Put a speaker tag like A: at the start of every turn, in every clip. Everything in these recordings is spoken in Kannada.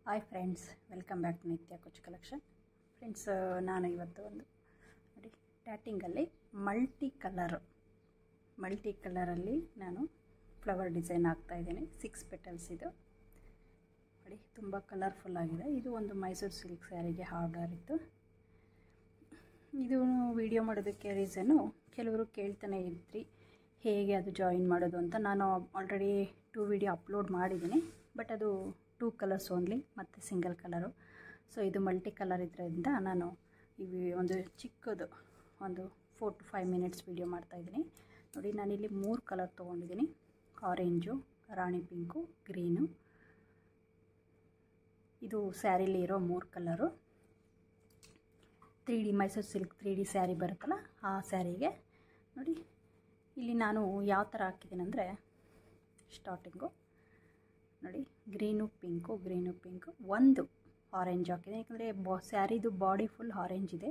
A: Hi friends, welcome back to Nitya ಕುಚ್ ಕಲೆಕ್ಷನ್. ಫ್ರೆಂಡ್ಸ್, ನಾನು ಇವತ್ತು ಒಂದು ನೋಡಿ ಟ್ಯಾಟಿಂಗಲ್ಲಿ ಮಲ್ಟಿ ಕಲರಲ್ಲಿ ನಾನು ಫ್ಲವರ್ ಡಿಸೈನ್ ಹಾಕ್ತಾಯಿದ್ದೀನಿ. 6 ಪೆಟಲ್ಸ್ ಇದು ನೋಡಿ, ತುಂಬ ಕಲರ್ಫುಲ್ ಆಗಿದೆ. ಇದು ಒಂದು ಮೈಸೂರು ಸಿಲ್ಕ್ ಸ್ಯಾರಿಗೆ ಆರ್ಡರ್ ಇತ್ತು. ಇದು ವಿಡಿಯೋ ಮಾಡೋದಕ್ಕೆ ರೀಸನ್ನು, ಕೆಲವರು ಕೇಳ್ತಾನೆ ಇದ್ರಿ ಹೇಗೆ ಅದು ಜಾಯಿನ್ ಮಾಡೋದು ಅಂತ. ನಾನು ಆಲ್ರೆಡಿ 2 ವಿಡಿಯೋ ಅಪ್ಲೋಡ್ ಮಾಡಿದ್ದೀನಿ, ಬಟ್ ಅದು 2 ಕಲರ್ಸ್ ಓನ್ಲಿ ಮತ್ತು ಸಿಂಗಲ್ ಕಲರು. ಸೊ ಇದು ಮಲ್ಟಿ ಕಲರ್ ಇದರಿಂದ ನಾನು ಒಂದು ಚಿಕ್ಕದು ಒಂದು 4 to 5 ಮಿನಿಟ್ಸ್ ವಿಡಿಯೋ ಮಾಡ್ತಾಯಿದ್ದೀನಿ. ನೋಡಿ, ನಾನಿಲ್ಲಿ 3 ಕಲರ್ ತೊಗೊಂಡಿದ್ದೀನಿ. ಆರೆಂಜು, ರಾಣಿ ಪಿಂಕು, ಗ್ರೀನು. ಇದು ಸ್ಯಾರಿಲಿ ಇರೋ 3 colour. 3D Mysuru silk 3D sari ಬರುತ್ತಲ್ಲ, ಆ ಸ್ಯಾರಿಗೆ ನೋಡಿ ಇಲ್ಲಿ ನಾನು ಯಾವ ಥರ ಹಾಕಿದ್ದೀನಿ ಅಂದರೆ, ಸ್ಟಾರ್ಟಿಂಗು ನೋಡಿ ಗ್ರೀನು ಪಿಂಕು ಒಂದು ಆರೆಂಜ್ ಹಾಕಿದೆ. ಯಾಕಂದರೆ ಸ್ಯಾರಿದು ಬಾಡಿ ಫುಲ್ ಆರೆಂಜ್ ಇದೆ,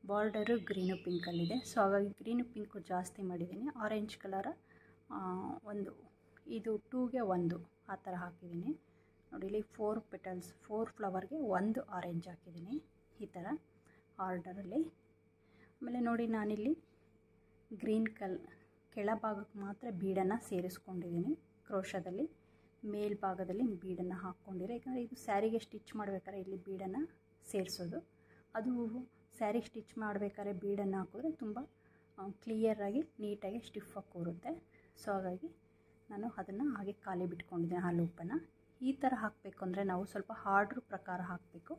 A: ಬಾರ್ಡರು ಗ್ರೀನು ಪಿಂಕಲ್ಲಿದೆ. ಸೊ ಹಾಗಾಗಿ ಗ್ರೀನು ಪಿಂಕು ಜಾಸ್ತಿ ಮಾಡಿದ್ದೀನಿ. ಆರೆಂಜ್ ಕಲರ ಒಂದು, ಇದು 2ಗೆ 1 ಆ ಥರ ಹಾಕಿದ್ದೀನಿ. ನೋಡಿ, ಇಲ್ಲಿ 4 ಪೆಟಲ್ಸ್ 4 ಫ್ಲವರ್ಗೆ 1 ಆರೆಂಜ್ ಹಾಕಿದ್ದೀನಿ ಈ ಥರ ಆರ್ಡರಲ್ಲಿ. ಆಮೇಲೆ ನೋಡಿ, ನಾನಿಲ್ಲಿ ಗ್ರೀನ್ ಕೆಳಭಾಗಕ್ಕೆ ಮಾತ್ರ ಬೀಡನ್ನು ಸೇರಿಸ್ಕೊಂಡಿದ್ದೀನಿ. ಕ್ರೋಶದಲ್ಲಿ ಮೇಲ್ಭಾಗದಲ್ಲಿ ಬೀಡನ್ನು ಹಾಕ್ಕೊಂಡಿರೋ, ಯಾಕಂದರೆ ಇದು ಸ್ಯಾರಿಗೆ ಸ್ಟಿಚ್ ಮಾಡಬೇಕಾದ್ರೆ ಇಲ್ಲಿ ಬೀಡನ್ನು ಸೇರಿಸೋದು. ಅದು ಸ್ಯಾರಿಗೆ ಸ್ಟಿಚ್ ಮಾಡಬೇಕಾದ್ರೆ ಬೀಡನ್ನು ಹಾಕಿದ್ರೆ ತುಂಬ ಕ್ಲಿಯರಾಗಿ ನೀಟಾಗಿ ಸ್ಟಿಫಾಗಿ ಕೂರುತ್ತೆ. ಸೊ ಹಾಗಾಗಿ ನಾನು ಅದನ್ನು ಹಾಗೆ ಖಾಲಿ ಬಿಟ್ಕೊಂಡಿದ್ದೀನಿ. ಆ ಲೂಪನ್ನು ಈ ಥರ ಹಾಕಬೇಕು ಅಂದರೆ ನಾವು ಸ್ವಲ್ಪ ಆರ್ಡ್ರ್ ಪ್ರಕಾರ ಹಾಕಬೇಕು.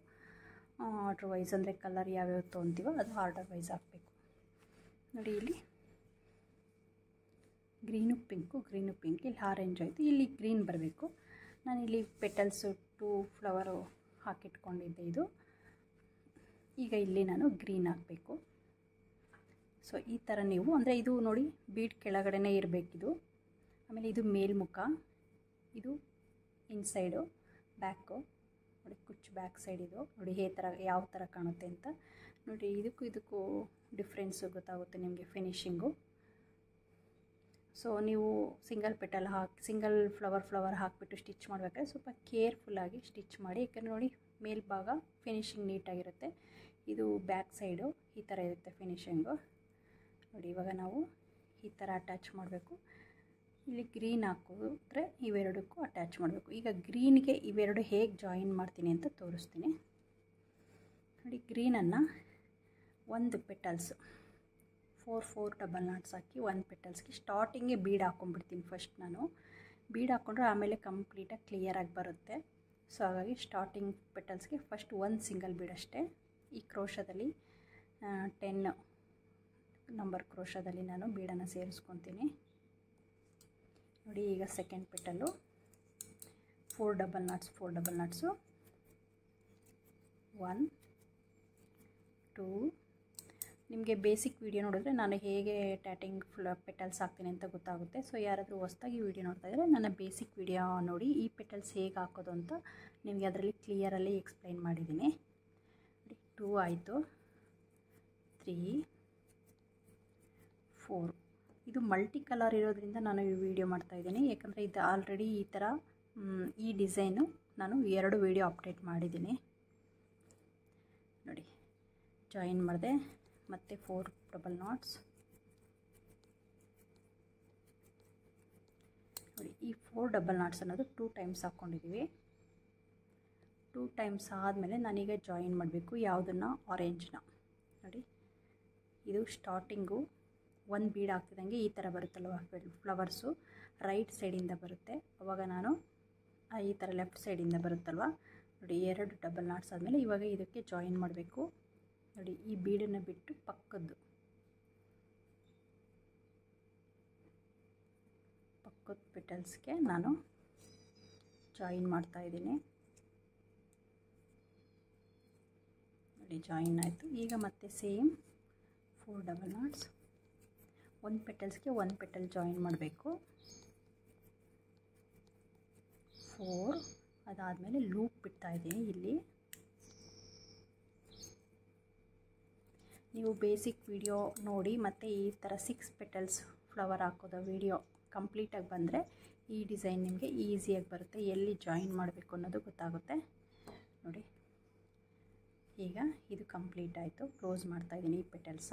A: ಆರ್ಡ್ರ್ ವೈಸ್ ಅಂದರೆ ಕಲರ್ ಯಾವ್ಯಾವ ತೊಗೊತೀವೋ ಅದು ಆರ್ಡರ್ ವೈಸ್ ಹಾಕಬೇಕು. ನೋಡಿ, ಇಲ್ಲಿ ಗ್ರೀನು ಪಿಂಕ್ ಇಲ್ಲಿ ಆರೆಂಜ್ ಆಯಿತು, ಇಲ್ಲಿ ಗ್ರೀನ್ ಬರಬೇಕು. ನಾನಿಲ್ಲಿ ಪೆಟಲ್ಸು 2 ಫ್ಲವರು ಹಾಕಿಟ್ಕೊಂಡಿದ್ದೆ. ಇದು ಈಗ ಇಲ್ಲಿ ನಾನು ಗ್ರೀನ್ ಹಾಕಬೇಕು. ಸೊ ಈ ಥರ ನೀವು ಅಂದರೆ ಇದು ನೋಡಿ, ಬೀಡ್ ಕೆಳಗಡೆನೇ ಇರಬೇಕಿದು. ಆಮೇಲೆ ಇದು ಮೇಲ್ಮುಖ, ಇದು ಇನ್ಸೈಡು ಬ್ಯಾಕು ನೋಡಿ, ಕುಚ್ಚು ಬ್ಯಾಕ್ ಸೈಡ್. ಇದು ನೋಡಿ ಯಾವ ಥರ ಕಾಣುತ್ತೆ ಅಂತ ನೋಡಿ. ಇದಕ್ಕೂ ಡಿಫ್ರೆನ್ಸು ಗೊತ್ತಾಗುತ್ತೆ ನಿಮಗೆ ಫಿನಿಶಿಂಗು. ಸೊ ನೀವು ಸಿಂಗಲ್ ಫ್ಲವರ್ ಹಾಕಿಬಿಟ್ಟು ಸ್ಟಿಚ್ ಮಾಡಬೇಕಾದ್ರೆ ಸ್ವಲ್ಪ ಕೇರ್ಫುಲ್ಲಾಗಿ ಸ್ಟಿಚ್ ಮಾಡಿ. ಯಾಕಂದರೆ ನೋಡಿ, ಮೇಲ್ಭಾಗ ಫಿನಿಶಿಂಗ್ ನೀಟಾಗಿರುತ್ತೆ. ಇದು ಬ್ಯಾಕ್ ಸೈಡು ಈ ಥರ ಇರುತ್ತೆ ಫಿನಿಶಿಂಗು. ನೋಡಿ, ಇವಾಗ ನಾವು ಈ ಥರ ಅಟ್ಯಾಚ್ ಮಾಡಬೇಕು. ಇಲ್ಲಿ ಗ್ರೀನ್ ಹಾಕಿದ್ರೆ ಇವೆರಡಕ್ಕೂ ಅಟ್ಯಾಚ್ ಮಾಡಬೇಕು. ಈಗ ಗ್ರೀನ್ಗೆ ಇವೆರಡು ಹೇಗೆ ಜಾಯಿನ್ ಮಾಡ್ತೀನಿ ಅಂತ ತೋರಿಸ್ತೀನಿ. ನೋಡಿ, ಗ್ರೀನನ್ನು 1 ಪೆಟಲ್ಸು 4 ಡಬಲ್ ನಾಟ್ಸ್ ಹಾಕಿ 1 ಪೆಟಲ್ಸ್ಗೆ ಸ್ಟಾರ್ಟಿಂಗೇ ಬೀಡ್ ಹಾಕ್ಕೊಂಡ್ಬಿಡ್ತೀನಿ. ಫಸ್ಟ್ ನಾನು ಬೀಡ್ ಹಾಕ್ಕೊಂಡ್ರೆ ಆಮೇಲೆ ಕಂಪ್ಲೀಟಾಗಿ ಕ್ಲಿಯರಾಗಿ ಬರುತ್ತೆ. ಸೊ ಹಾಗಾಗಿ ಸ್ಟಾರ್ಟಿಂಗ್ ಪೆಟಲ್ಸ್ಗೆ ಫಸ್ಟ್ 1 ಸಿಂಗಲ್ ಬೀಡ್ ಅಷ್ಟೇ. ಈ ಕ್ರೋಶದಲ್ಲಿ 10 ನಂಬರ್ ಕ್ರೋಶದಲ್ಲಿ ನಾನು ಬೀಡನ್ನು ಸೇರಿಸ್ಕೊತೀನಿ. ನೋಡಿ, ಈಗ ಸೆಕೆಂಡ್ ಪೆಟಲ್ಲು 4 ಡಬಲ್ ನಾಟ್ಸು 1 2. ನಿಮಗೆ ಬೇಸಿಕ್ ವಿಡಿಯೋ ನೋಡಿದ್ರೆ ನಾನು ಹೇಗೆ ಟ್ಯಾಟಿಂಗ್ ಪೆಟಲ್ಸ್ ಹಾಕ್ತೀನಿ ಅಂತ ಗೊತ್ತಾಗುತ್ತೆ. ಸೊ ಯಾರಾದರೂ ಹೊಸದಾಗಿ ವಿಡಿಯೋ ನೋಡ್ತಾ ಇದ್ದರೆ ನನ್ನ ಬೇಸಿಕ್ ವಿಡಿಯೋ ನೋಡಿ, ಈ ಪೆಟಲ್ಸ್ ಹೇಗೆ ಹಾಕೋದು ಅಂತ ನಿಮಗೆ ಅದರಲ್ಲಿ ಕ್ಲಿಯರಲ್ಲಿ ಎಕ್ಸ್ಪ್ಲೈನ್ ಮಾಡಿದ್ದೀನಿ. 2 ಆಯಿತು, 3 4. ಇದು ಮಲ್ಟಿ ಕಲರ್ ಇರೋದ್ರಿಂದ ನಾನು ಈ ವಿಡಿಯೋ ಮಾಡ್ತಾಯಿದ್ದೀನಿ. ಯಾಕಂದರೆ ಇದು ಆಲ್ರೆಡಿ ಈ ಥರ ಈ ಡಿಸೈನು ನಾನು 2 ವಿಡಿಯೋ ಅಪ್ಡೇಟ್ ಮಾಡಿದ್ದೀನಿ. ನೋಡಿ, ಜಾಯಿನ್ ಮಾಡಿದೆ ಮತ್ತು 4 ಡಬಲ್ ನಾಟ್ಸ್. ನೋಡಿ, ಈ 4 ಡಬಲ್ ನಾಟ್ಸ್ ಅನ್ನೋದು 2 ಟೈಮ್ಸ್ ಹಾಕ್ಕೊಂಡಿದ್ದೀವಿ. 2 ಟೈಮ್ಸ್ ಆದಮೇಲೆ ನಾನೀಗ ಜಾಯಿನ್ ಮಾಡಬೇಕು. ಯಾವುದನ್ನು? ಆರೆಂಜ್ನ. ನೋಡಿ, ಇದು ಸ್ಟಾರ್ಟಿಂಗು 1 ಬೀಡ್ ಆಗ್ತಿದ್ದಂಗೆ ಈ ಥರ ಬರುತ್ತಲ್ವ ಫ್ಲವರ್ಸು, ರೈಟ್ ಸೈಡಿಂದ ಬರುತ್ತೆ. ಆವಾಗ ನಾನು ಈ ಥರ ಲೆಫ್ಟ್ ಸೈಡಿಂದ ಬರುತ್ತಲ್ವ. ನೋಡಿ, 2 ಡಬಲ್ ನಾಟ್ಸ್ ಆದಮೇಲೆ ಇವಾಗ ಇದಕ್ಕೆ ಜಾಯಿನ್ ಮಾಡಬೇಕು. ನೋಡಿ, ಈ ಬೀಡನ್ನು ಬಿಟ್ಟು ಪಕ್ಕದ ಪೆಟಲ್ಸ್ಗೆ ನಾನು ಜಾಯಿನ್ ಮಾಡ್ತಾಯಿದ್ದೀನಿ. ನೋಡಿ, ಜಾಯಿನ್ ಆಯಿತು. ಈಗ ಮತ್ತೆ same 4 double knots, 1 ಪೆಟಲ್ಸ್ಗೆ 1 petal join ಮಾಡಬೇಕು. 4 ಅದಾದಮೇಲೆ ಲೂಪ್ ಬಿಡ್ತಾಯಿದ್ದೀನಿ. ಇಲ್ಲಿ ನೀವು ಬೇಸಿಕ್ ವಿಡಿಯೋ ನೋಡಿ ಮತ್ತು ಈ ಥರ 6 ಪೆಟಲ್ಸ್ ಫ್ಲವರ್ ಹಾಕೋದು ವಿಡಿಯೋ ಕಂಪ್ಲೀಟಾಗಿ ಬಂದರೆ ಈ ಡಿಸೈನ್ ನಿಮಗೆ ಈಸಿಯಾಗಿ ಬರುತ್ತೆ. ಎಲ್ಲಿ ಜಾಯಿನ್ ಮಾಡಬೇಕು ಅನ್ನೋದು ಗೊತ್ತಾಗುತ್ತೆ. ಕಂಪ್ಲೀಟ್ ಆಯಿತು. ಕ್ಲೋಸ್ ಮಾಡ್ತಾಯಿದ್ದೀನಿ ಈ ಪೆಟಲ್ಸ.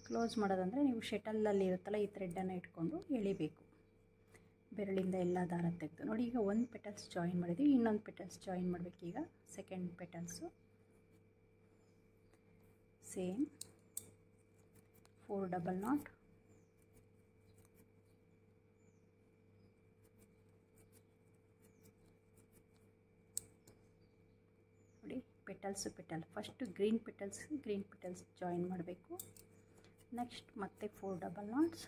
A: ಕ್ಲೋಸ್ ಮಾಡೋದಂದರೆ ನೀವು ಶಟಲಲ್ಲಿ ಇರುತ್ತಲ್ಲ ಈ ಥ್ರೆಡ್ಡನ್ನು ಇಟ್ಕೊಂಡು ಎಳಿಬೇಕು, ಬೆರಳಿಂದ ಎಲ್ಲ ದಾರ ತೆಗೆದು. ನೋಡಿ ಈಗ ಒಂದು ಪೆಟಲ್ಸ್ ಜಾಯಿನ್ ಮಾಡಿದ್ವಿ, ಇನ್ನೊಂದು ಪೆಟಲ್ಸ್ ಜಾಯಿನ್ ಮಾಡಬೇಕು. ಈಗ second petals same 4 double knot, ನೋಡಿ petal first green petals join ಮಾಡಬೇಕು. ನೆಕ್ಸ್ಟ್ ಮತ್ತೆ 4 ಡಬಲ್ ನಾಟ್ಸ್,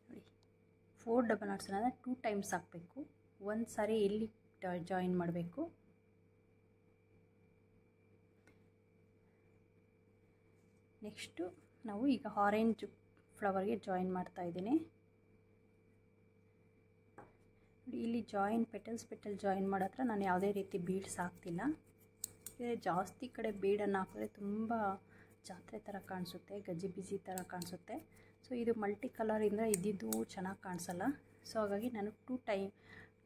A: ನೋಡಿ 4 ಡಬಲ್ ನಾಟ್ಸನ್ನ 2 ಟೈಮ್ಸ್ ಹಾಕಬೇಕು. ಒಂದು ಸಾರಿ ಇಲ್ಲಿ ಜಾಯಿನ್ ಮಾಡಬೇಕು, ನೆಕ್ಸ್ಟು ನಾವು ಈಗ ಆರೆಂಜ್ ಫ್ಲವರ್ಗೆ ಜಾಯಿನ್ ಮಾಡ್ತಾ ಇದ್ದೀನಿ. ಇಲ್ಲಿ ಪೆಟಲ್ ಜಾಯಿನ್ ಮಾಡೋ ಹತ್ರ ನಾನು ಯಾವುದೇ ರೀತಿ ಬೀಡ್ಸ್ ಹಾಕ್ತಿಲ್ಲ. ಜಾಸ್ತಿ ಕಡೆ ಬೀಡನ್ನು ಹಾಕಿದ್ರೆ ತುಂಬ ಜಾತ್ರೆ ಥರ ಕಾಣಿಸುತ್ತೆ, ಗಜಿ ಬಿಜಿ ಥರ ಕಾಣಿಸುತ್ತೆ. ಸೊ ಇದು ಮಲ್ಟಿ ಕಲರಿಂದ ಇದ್ದಿದ್ದು ಚೆನ್ನಾಗಿ ಕಾಣಿಸಲ್ಲ. ಸೊ ಹಾಗಾಗಿ ನಾನು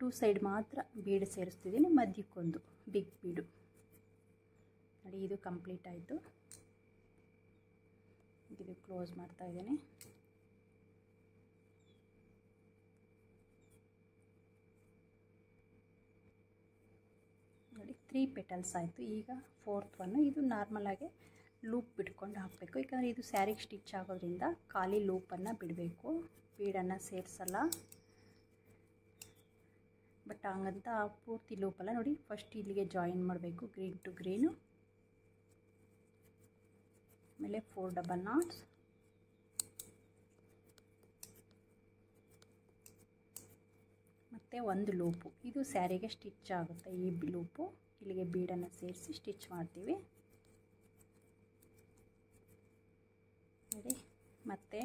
A: 2 ಸೈಡ್ ಮಾತ್ರ ಬೀಡ್ ಸೇರಿಸ್ತಿದ್ದೀನಿ, ಮಧ್ಯಕ್ಕೊಂದು ಬಿಗ್ ಬೀಡು. ನೋಡಿ ಇದು ಕಂಪ್ಲೀಟ್ ಆಯಿತು. ಇದು ಕ್ಲೋಸ್ ಮಾಡ್ತಾ ಇದ್ದೀನಿ. ನೋಡಿ 3 ಪೆಟಲ್ಸ್ ಆಯಿತು. ಈಗ 4th ಒನ್, ಇದು ನಾರ್ಮಲಾಗಿ ಲೂಪ್ ಬಿಟ್ಕೊಂಡು ಹಾಕಬೇಕು. ಯಾಕಂದರೆ ಇದು ಸ್ಯಾರಿಗೆ ಸ್ಟಿಚ್ ಆಗೋದ್ರಿಂದ ಖಾಲಿ ಲೂಪನ್ನು ಬಿಡಬೇಕು, ಬೀಡನ್ನು ಸೇರಿಸಲ್ಲ. ಬಟ್ ಹಂಗಂತ ಪೂರ್ತಿ ಲೂಪಲ್ಲ. ನೋಡಿ ಫಸ್ಟ್ ಇಲ್ಲಿಗೆ ಜಾಯಿನ್ ಮಾಡಬೇಕು, ಗ್ರೀನ್ ಟು ಗ್ರೀನು, ಆಮೇಲೆ 4 ಡಬಲ್ ನಾಟ್ಸ್, ಮತ್ತು ಒಂದು ಲೂಪು. ಇದು ಸ್ಯಾರಿಗೆ ಸ್ಟಿಚ್ ಆಗುತ್ತೆ. ಈ ಲೂಪು ಇಲ್ಲಿಗೆ ಬೀಡನ್ನು ಸೇರಿಸಿ ಸ್ಟಿಚ್ ಮಾಡ್ತೀವಿ. ನೋಡಿ ಮತ್ತೆ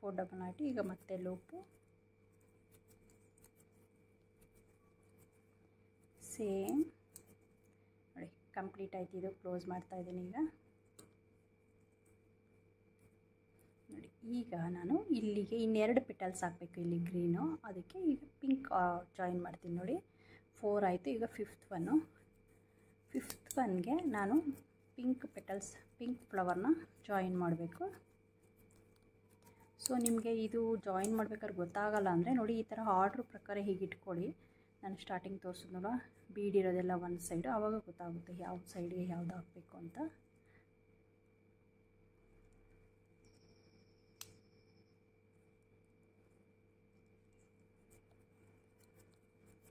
A: 4 ಡಬಲ್ ನಾಟ್, ಈಗ ಮತ್ತೆ ಲೂಪು ಸೇಮ್. ನೋಡಿ ಕಂಪ್ಲೀಟ್ ಆಯ್ತು. ಇದು ಕ್ಲೋಸ್ ಮಾಡ್ತಾ ಇದ್ದೀನಿ. ಈಗ ನಾನು ಇಲ್ಲಿಗೆ ಇನ್ನೆರಡು ಪೆಟಲ್ಸ್ ಹಾಕಬೇಕು, ಇಲ್ಲಿ ಗ್ರೀನು, ಅದಕ್ಕೆ ಈಗ ಪಿಂಕ್ ಜಾಯಿನ್ ಮಾಡ್ತೀನಿ. ನೋಡಿ 4 ಆಯಿತು. ಈಗ 5th ಒನ್ಗೆ ನಾನು ಪಿಂಕ್ ಫ್ಲವರ್ನ ಜಾಯಿನ್ ಮಾಡಬೇಕು. ಸೊ ನಿಮಗೆ ಇದು ಜಾಯಿನ್ ಮಾಡ್ಬೇಕಾದ್ರೆ ಗೊತ್ತಾಗಲ್ಲ ಅಂದರೆ ನೋಡಿ ಈ ಥರ ಆರ್ಡ್ರ್ ಪ್ರಕಾರ ಹೀಗೆ ಇಟ್ಕೊಳ್ಳಿ. ನಾನು ಸ್ಟಾರ್ಟಿಂಗ್ ತೋರಿಸಿದ್ನಲ್ಲ, ಬೀಡಿರೋದೆಲ್ಲ ಒಂದು ಸೈಡು, ಆವಾಗ ಗೊತ್ತಾಗುತ್ತೆ ಯಾವ ಸೈಡ್ಗೆ ಯಾವುದು ಹಾಕಬೇಕು ಅಂತ.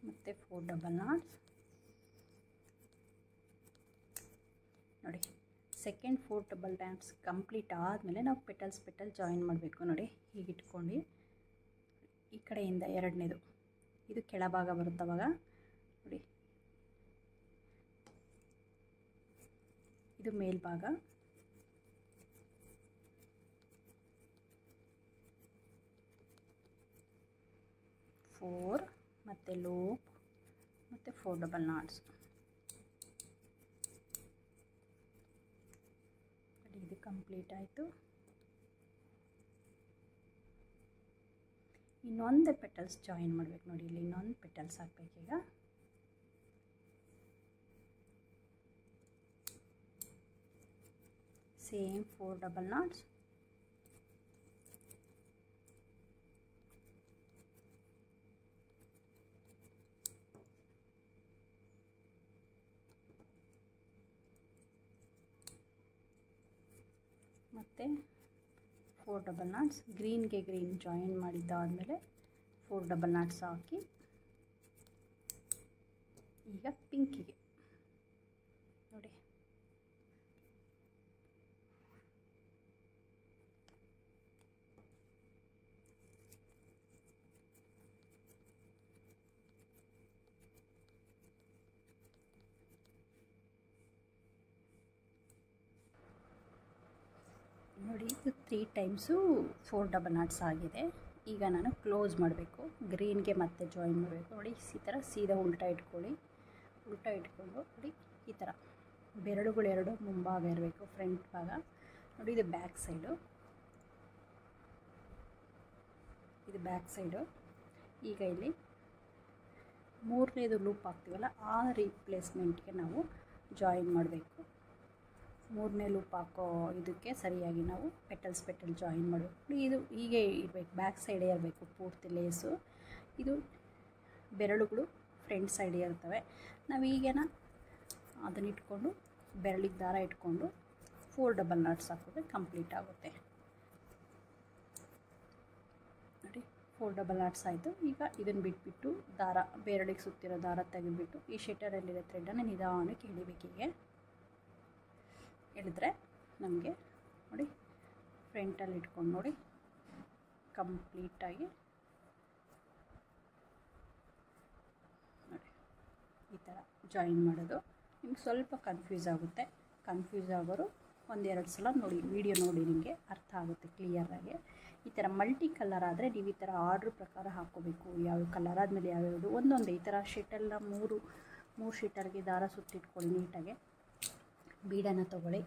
A: ಮತ್ತು 4 ಡಬಲ್ ನಾಟ್ಸ್. ನೋಡಿ ಸೆಕೆಂಡ್ 4 ಡಬಲ್ ನಾಟ್ಸ್ ಕಂಪ್ಲೀಟ್ ಆದಮೇಲೆ ನಾವು ಪೆಟಲ್ ಜಾಯಿನ್ ಮಾಡಬೇಕು. ನೋಡಿ ಹೀಗೆ ಇಟ್ಕೊಂಡು ಈ ಕಡೆಯಿಂದ ಎರಡನೇದು ಇದು ಕೆಳಭಾಗ ಬರುತ್ತವಾಗ ನೋಡಿ, ಇದು ಮೇಲ್ಭಾಗ, ಫೋರ್ ಮತ್ತು ಲೂಪ್ ಮತ್ತು 4 ಡಬಲ್ ನಾಟ್ಸ್. ಇದು ಕಂಪ್ಲೀಟ್ ಆಯಿತು. ಇನ್ನೊಂದು ಪೆಟಲ್ಸ್ ಜಾಯಿನ್ ಮಾಡಬೇಕು. ನೋಡಿ ಇಲ್ಲಿ ಇನ್ನೊಂದು ಪೆಟಲ್ಸ್ ಹಾಕಬೇಕೀಗ. ಸೇಮ್ 4 ಡಬಲ್ ನಾಟ್ಸ್, ಮತ್ತು 4 ಡಬಲ್ ನಾಟ್ಸ್. ಗ್ರೀನ್ಗೆ ಗ್ರೀನ್ ಜಾಯಿನ್ ಮಾಡಿದ್ದಾದಮೇಲೆ 4 ಡಬಲ್ ನಾಟ್ಸ್ ಹಾಕಿ ಈಗ ಪಿಂಕಿಗೆ ನೋಡಿ ನೋಡಿ ಇದು 3 ಟೈಮ್ಸು 4 ಡಬಲ್ ನಾಟ್ಸ್ ಆಗಿದೆ. ಈಗ ನಾನು ಕ್ಲೋಸ್ ಮಾಡಬೇಕು. ಗ್ರೀನ್ಗೆ ಮತ್ತೆ ಜಾಯಿನ್ ಮಾಡಬೇಕು. ನೋಡಿ ಈ ಥರ ಸೀದಾ ಉಲ್ಟಾ ಇಟ್ಕೊಳ್ಳಿ. ಉಲ್ಟಾ ಇಟ್ಕೊಂಡು ನೋಡಿ ಈ ಥರ ಬೆರಳುಗಳು ಎರಡು ಮುಂಭಾಗ ಇರಬೇಕು, ಫ್ರಂಟ್ ಭಾಗ. ನೋಡಿ ಇದು ಬ್ಯಾಕ್ ಸೈಡು, ಇದು ಬ್ಯಾಕ್ ಸೈಡು. ಈಗ ಇಲ್ಲಿ ಮೂರನೇದು ಲೂಪ್ ಹಾಕ್ತೀವಲ್ಲ ಆ ರೀಪ್ಲೇಸ್ಮೆಂಟ್ಗೆ ನಾವು ಜಾಯಿನ್ ಮಾಡಬೇಕು. ಮೂರನೇ ಲೂಪ್ ಹಾಕೋ ಇದಕ್ಕೆ ಸರಿಯಾಗಿ ನಾವು ಪೆಟಲ್ ಜಾಯಿನ್ ಮಾಡಬೇಕು. ಇದು ಹೀಗೆ ಇರಬೇಕು, ಬ್ಯಾಕ್ ಸೈಡೇ ಇರಬೇಕು ಪೂರ್ತಿ ಲೇಸು. ಇದು ಬೆರಳುಗಳು ಫ್ರಂಟ್ ಸೈಡೇ ಇರ್ತವೆ. ನಾವು ಈಗೇನ ಅದನ್ನ ಇಟ್ಕೊಂಡು ಬೆರಳಿಗೆ ದಾರ ಇಟ್ಕೊಂಡು 4 ಡಬಲ್ ನಾಟ್ಸ್ ಹಾಕಿದ್ರೆ ಕಂಪ್ಲೀಟ್ ಆಗುತ್ತೆ ನೋಡಿ. 4 ಡಬಲ್ ನಾಟ್ಸ್ ಆಯಿತು. ಈಗ ಇದನ್ನು ಬಿಟ್ಬಿಟ್ಟು ದಾರ ಬೆರಳಿಗೆ ಸುತ್ತಿರೋ ದಾರ ತೆಗೆದುಬಿಟ್ಟು ಈ ಶೆಟರಲ್ಲಿರೋ ಥ್ರೆಡನ್ನು ನಿಧಾನಕ್ಕೆ ಎಳಿಬೇಕು. ಹೀಗೆ ಎಳೆದ್ರೆ ನಮಗೆ ನೋಡಿ ಫ್ರಂಟಲ್ಲಿ ಇಟ್ಕೊಂಡು ನೋಡಿ ಕಂಪ್ಲೀಟಾಗಿ ನೋಡಿ ಈ ಥರ ಜಾಯಿನ್ ಮಾಡೋದು. ನಿಮ್ಗೆ ಸ್ವಲ್ಪ ಕನ್ಫ್ಯೂಸ್ ಆಗುತ್ತೆ. ಕನ್ಫ್ಯೂಸ್ ಆಗೋರು ಒಂದೆರಡು ಸಲ ನೋಡಿ, ವಿಡಿಯೋ ನೋಡಿ, ನಿಮಗೆ ಅರ್ಥ ಆಗುತ್ತೆ ಕ್ಲಿಯರಾಗಿ. ಈ ಥರ ಮಲ್ಟಿ ಕಲರ್ ಆದರೆ ನೀವು ಈ ಥರ ಆರ್ಡ್ರ್ ಪ್ರಕಾರ ಹಾಕ್ಕೋಬೇಕು. ಯಾವ ಕಲರ್ ಆದಮೇಲೆ ಯಾವ್ಯಾವುದು ಒಂದೊಂದೇ ಈ ಥರ ಶೀಟೆಲ್ಲ ಮೂರು ಶೀಟರ್ಗೆ ದಾರ ಸುತ್ತಿಟ್ಕೊಳ್ಳಿ ನೀಟಾಗಿ. ಬೀಡನ್ನು ತೊಗೊಳ್ಳಿ,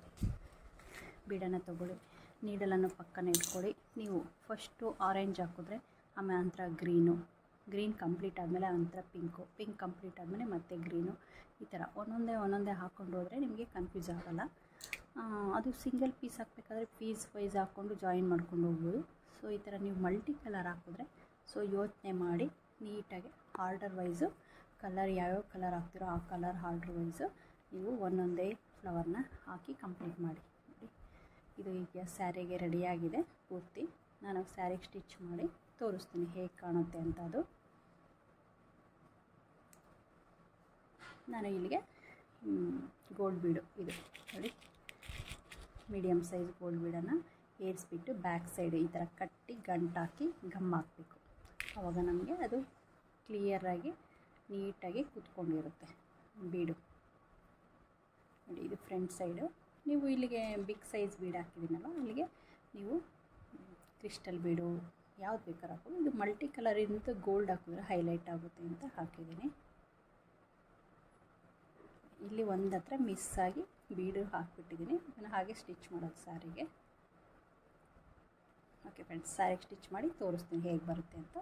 A: ನೀಡಲನ್ನು ಪಕ್ಕನೇ ಇಟ್ಕೊಳ್ಳಿ. ನೀವು ಫಸ್ಟು ಆರೆಂಜ್ ಹಾಕಿದ್ರೆ ಆಮೇಲೆ ನಂತರ ಗ್ರೀನ್ ಕಂಪ್ಲೀಟ್ ಆದಮೇಲೆ ನಂತರ ಪಿಂಕ್ ಕಂಪ್ಲೀಟ್ ಆದಮೇಲೆ ಮತ್ತೆ ಗ್ರೀನು. ಈ ಥರ ಒಂದೊಂದೇ ಹಾಕ್ಕೊಂಡು ಹೋದರೆ ನಿಮಗೆ ಕನ್ಫ್ಯೂಸ್ ಆಗೋಲ್ಲ. ಅದು ಸಿಂಗಲ್ ಪೀಸ್ ಹಾಕಬೇಕಾದ್ರೆ ಪೀಸ್ ವೈಸ್ ಹಾಕ್ಕೊಂಡು ಜಾಯಿನ್ ಮಾಡ್ಕೊಂಡು ಹೋಗ್ಬೋದು. ಸೊ ಈ ಥರ ನೀವು ಮಲ್ಟಿ ಕಲರ್ ಹಾಕಿದ್ರೆ ಸೊ ಯೋಚನೆ ಮಾಡಿ ನೀಟಾಗಿ ಆರ್ಡರ್ ವೈಸು ಕಲರ್ ಯಾವ್ಯಾವ ಕಲರ್ ಹಾಕ್ತಿರೋ ಆ ಕಲರ್ ಆರ್ಡರ್ ವೈಸು ನೀವು ಒಂದೊಂದೇ ಫ್ಲವರ್ನ ಹಾಕಿ ಕಂಪ್ಲೀಟ್ ಮಾಡಿ. ನೋಡಿ ಇದು ಈಗ ಸ್ಯಾರಿಗೆ ರೆಡಿಯಾಗಿದೆ ಪೂರ್ತಿ. ನಾನು ಸ್ಯಾರಿಗೆ ಸ್ಟಿಚ್ ಮಾಡಿ ತೋರಿಸ್ತೀನಿ ಹೇಗೆ ಕಾಣುತ್ತೆ ಅಂತ. ಅದು ನಾನು ಇಲ್ಲಿಗೆ ಗೋಲ್ಡ್ ಬೀಡು ಇದು ನೋಡಿ ಮೀಡಿಯಮ್ ಸೈಜ್ ಗೋಲ್ಡ್ ಬೀಡನ್ನು ಏರಿಸ್ಬಿಟ್ಟು ಬ್ಯಾಕ್ ಸೈಡ್ ಈ ಥರ ಕಟ್ಟಿ ಗಂಟಾಕಿ ಗಮ್ ಹಾಕಬೇಕು. ಆವಾಗ ನಮಗೆ ಅದು ಕ್ಲಿಯರಾಗಿ ನೀಟಾಗಿ ಕೂತ್ಕೊಂಡಿರುತ್ತೆ ಬೀಡು ನೋಡಿ. ಇದು ಫ್ರಂಟ್ ಸೈಡು. ನೀವು ಇಲ್ಲಿಗೆ ಬಿಗ್ ಸೈಜ್ ಬೀಡು ಹಾಕಿದ್ದೀನಲ್ಲ, ಅಲ್ಲಿಗೆ ನೀವು ಕ್ರಿಸ್ಟಲ್ ಬೀಡು ಯಾವ್ದು ಬೇಕಾದ್ರೂ ಹಾಕೋದು. ಇದು ಮಲ್ಟಿ ಕಲರಿಂದ ಗೋಲ್ಡ್ ಹಾಕಿದ್ರೆ ಹೈಲೈಟ್ ಆಗುತ್ತೆ ಅಂತ ಹಾಕಿದ್ದೀನಿ. ಇಲ್ಲಿ ಒಂದು ಹತ್ರ ಮಿಸ್ ಆಗಿ ಬೀಡು ಹಾಕಿಬಿಟ್ಟಿದ್ದೀನಿ. ಅದನ್ನು ಹಾಗೆ ಸ್ಟಿಚ್ ಮಾಡೋದು ಸ್ಯಾರಿಗೆ. ಓಕೆ ಫ್ರೆಂಡ್ಸ್, ಸ್ಯಾರಿಗೆ ಸ್ಟಿಚ್ ಮಾಡಿ ತೋರಿಸ್ತೀನಿ ಹೇಗೆ ಬರುತ್ತೆ ಅಂತ.